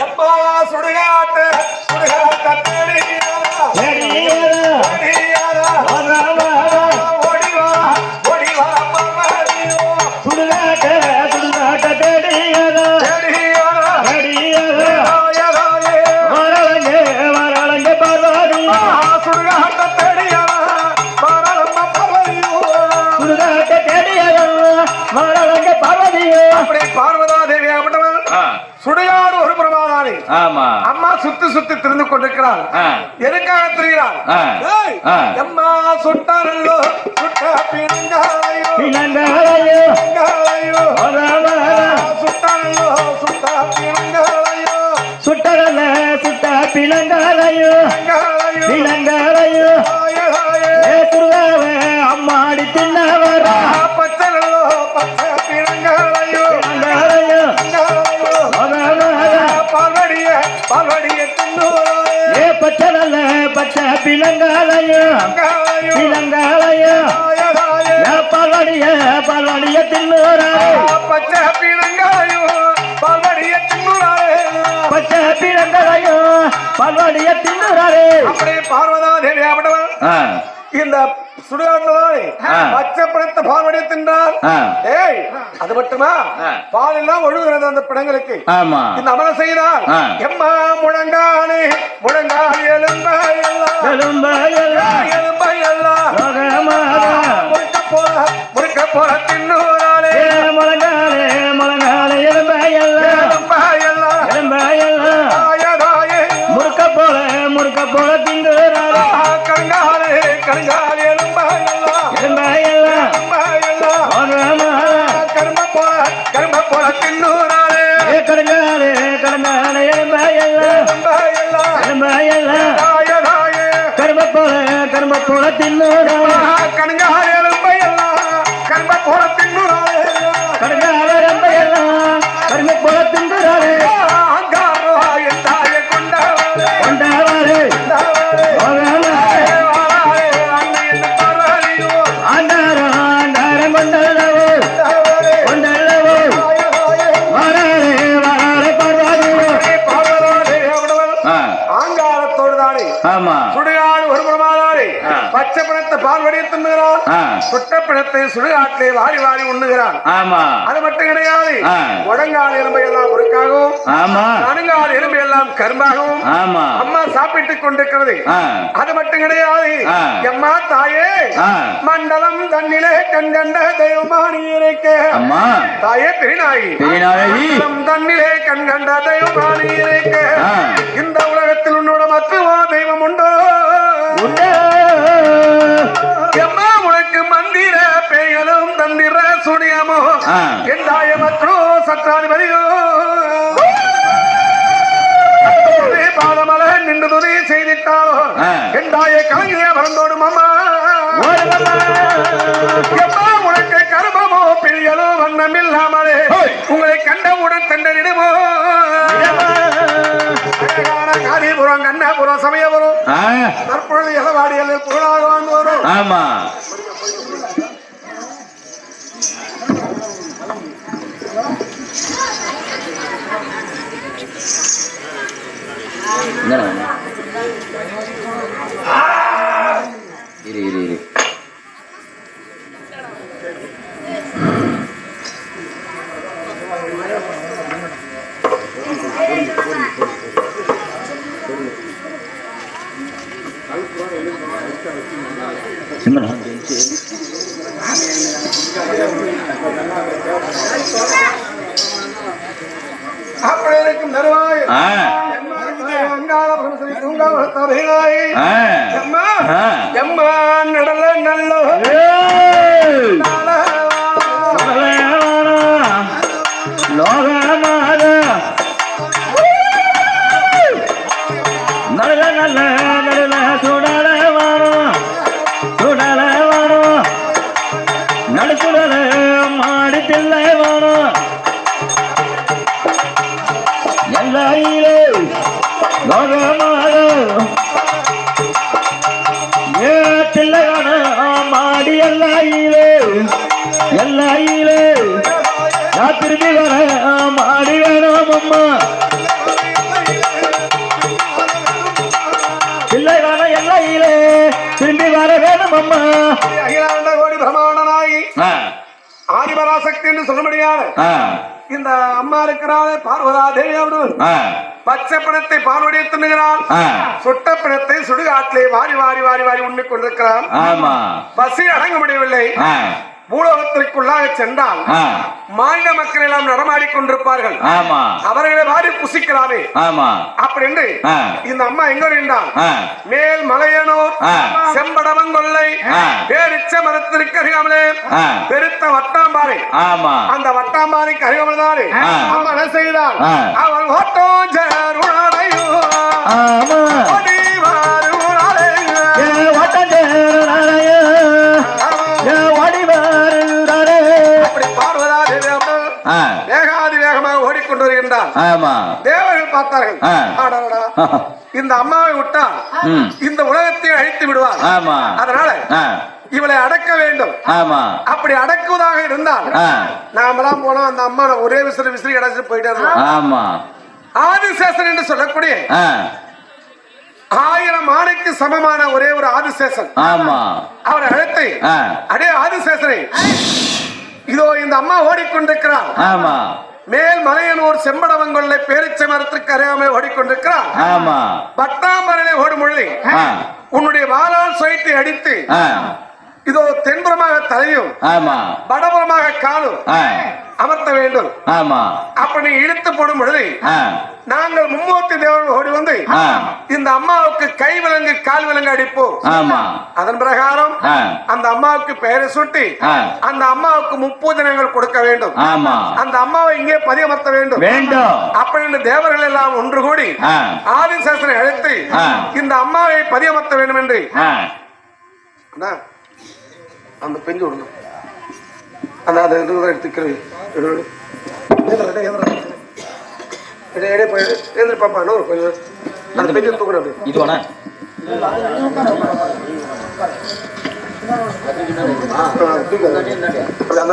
எப்பா சுடுகாட்டு சுடுகாட்ட சுடுகாடு ஒரு பிரமாதானி. அம்மா சுத்தி சுத்தி திருந்து கொண்டிருக்கிறாள். எதுக்காக திரிகிறாள்? அம்மா சுட்டாரல்லோ சுட்ட பிணங்காலையோ பிணங்காலையோ சுட்டாரல்லோ சுட்ட பிணங்காலையோ சுட்டரல்ல சுட்ட பிணங்காலையோ பிணங்காலையோ அம்மாடி தின்னவர பச்சரல்லோ பச்ச பிணங்காலையோ பால்வடிய தின்னூரே பச்சரல்ல பச்ச பிணங்காலையோ பிணங்காலையோ பால்வடிய தின்னூரே பச்ச பிணங்காலையோ பால்வடிய தின்னூரே பச்ச பிணங்காலையோ பால்வடிய தின்னூரே. அப்படியே பார்வதா தேவி ஆபட்டவன் இந்த சுடுகாட்டுல பச்சை பழத்தை பால்வடிய தின்றார். ஏய் அது மட்டுமா பால் எல்லாம் ஒழுகுறது அந்த பிணங்களுக்கு. இந்த அமல செய்தார். எம்மா முழங்கானே முழங்கால் எலும்பையெல்லாம் முறுக்க போல தின்னூராலே முழங்காலே முழங்காலே எலும்பையெல்லாம் முறுக்க போல தின்னூராலே கருங்காலே கருங்காலே கரும்ப போல தின்னூராலே கடங்காலே கடங்காலே கரும்ப போல தின்னூராலே கடங்காலே கரும்ப போல தின்னூராலே கடங்காலே கரும்ப போல தின்னூராலே அங்காரோ என் தாயை கொண்டவரே சுடுகாடு ஒரு பிரமாதானி பச்சை பழத்தை பால்வடிய தின்னுகிறான். சுட்ட பழத்தை சுடுகாட்டிலே வாரி வாரி உண்ணுகிறான். அது மட்டும் கிடையாது. உடங்கால் எலும்பை எல்லாம் முறுக்காகவும் நடுங்கால் எலும்பை எல்லாம் கரும்பாகவும் அம்மா சாப்பிட்டுக் கொண்டிருக்கிறது. அது மட்டும் கிடையாது. அம்மா தாயே மண்டலம் தன்னிலே கண் கண்ட தெய்வமானி இருக்க தாயே பெரிநாயகி தன்னிலே கண் கண்ட தெய்வமானி இருக்க இந்த உலகத்தில் உன்னோட மத்துவா தெய்வம் உண்டோ எம்மா உனக்கு மந்திர பெயரும் தந்திர சுனியமோ என் தாய மற்றோ சற்றாதிபதியோ பாலமல நின்று துணி செய்திட்டாலோ என் தாய கலங்கிய மறந்தோடும் அம்மா எம்மா உனக்கு கருமமோ பிரியலோ வண்ணமில்லாமலே உங்களை கண்டவுடன் தண்டனிடுமோ காரிபுரம் கண்ணபுரம் சமயபுரம் தற்பொழுது எலவாடிகளில் புகழாக வாழ்ந்து வரும். ஆமா இரு இரு இரு அப்படிக்கும் தருவாய் எம்மா நடல நல்ல லோகமாத நல்ல நல்ல நல்ல சுடல வரும் சுடல வரும் நடுசுடல மாடி பிள்ளை வரும் எல்லாயிலே லோகமாத ஏ பிள்ளையான மாடி எல்லாயிலே எல்லாயிலே நான் திரும்பி வர மாடி வேணும் அம்மா என்று சொல்ல முடியாது. இந்த அம்மா இருக்கிறாள் பார்வதா தேவி அவர்கள் பச்சை பணத்தை பால்வடியை தின்னுகிறாள். சுட்ட பணத்தை சுடுகாட்டிலே வாரி வாரி வாரி வாரி உண்ணிக் கொண்டிருக்கிறாள். பசி அடங்க முடியவில்லை. பூலோகத்திற்குள்ளாக சென்றால் மாநில மக்கள் எல்லாம் நடமாடிக் கொண்டிருப்பார்கள். அவர்களை வாரி புசிக்கலாமே அப்படி என்று இந்த அம்மா எங்க இருந்தால் மேல் மலையனூர் செம்படவங்கொல்லை பேரிச்ச மரத்திற்கு அருகாமலே பெருத்த வட்டாம்பாறை. அந்த வட்டாம்பாறைக்கு அருகாமல் தானே அம்மா என்ன செய்தால் அவள் ஓட்டோ ஜருணையோ வேகமாக ஓடிக்கொண்டு வருகின்றார். தேவர்கள் பார்த்தார்கள், இந்த அம்மாவை விட்டால் இந்த உலகத்தை அழித்து விடுவார். அதனால இவளை அடக்க வேண்டும். அப்படி அடக்குவதாக இருந்தால் நாமெல்லாம் போனா அந்த அம்மா ஒரே விசிறி கிடைச்சிட்டு போயிட்டே இருந்தோம். ஆதிசேஷன் என்று சொல்லக்கூடிய 1000 ஆணைக்கு சமமான ஒரே ஒரு ஆதிசேஷன். அவரை அழைத்து அடே ஆதிசேஷனை, இதோ இந்த அம்மா ஓடிக்கொண்டிருக்கிறார். மேல் மலையனூர் செம்படவங்கொல்லை பேரிச்ச மரத்திற்கு அருகாமல் ஓடிக்கொண்டிருக்கிறார். பட்டாம்பரனை ஓடும் பொழுது உன்னுடைய வாளால் சொயித்தை அடித்து இதோ தென்புறமாக தலையும் வடபுறமாக காலும் அமர்த்த வேண்டும். அப்படி இழுத்து போடும் பொழுது நாங்கள் மும்மூர்த்தி தேவர்கள் ஓடி வந்து இந்த அம்மாவுக்கு கை விலங்கு கால் விலங்கு அடிப்போம். அதன் பிரகாரம் அந்த அம்மாவுக்கு பெயரை சுட்டி அந்த அம்மாவுக்கு 30 தினங்கள் கொடுக்க வேண்டும். அந்த அம்மாவை இங்கே பதியமர்த்த வேண்டும். அப்படி தேவர்கள் எல்லாம் ஒன்று கூடி ஆதிசேஷனை அழைத்து இந்த அம்மாவை பதியமர்த்த வேண்டும் என்று அந்த பெஞ்சு விடணும். அந்த எடுத்துக்கிறது பாப்பா கொஞ்சம் அந்த பெஞ்சு தூக்கணும். இது வேணா அந்த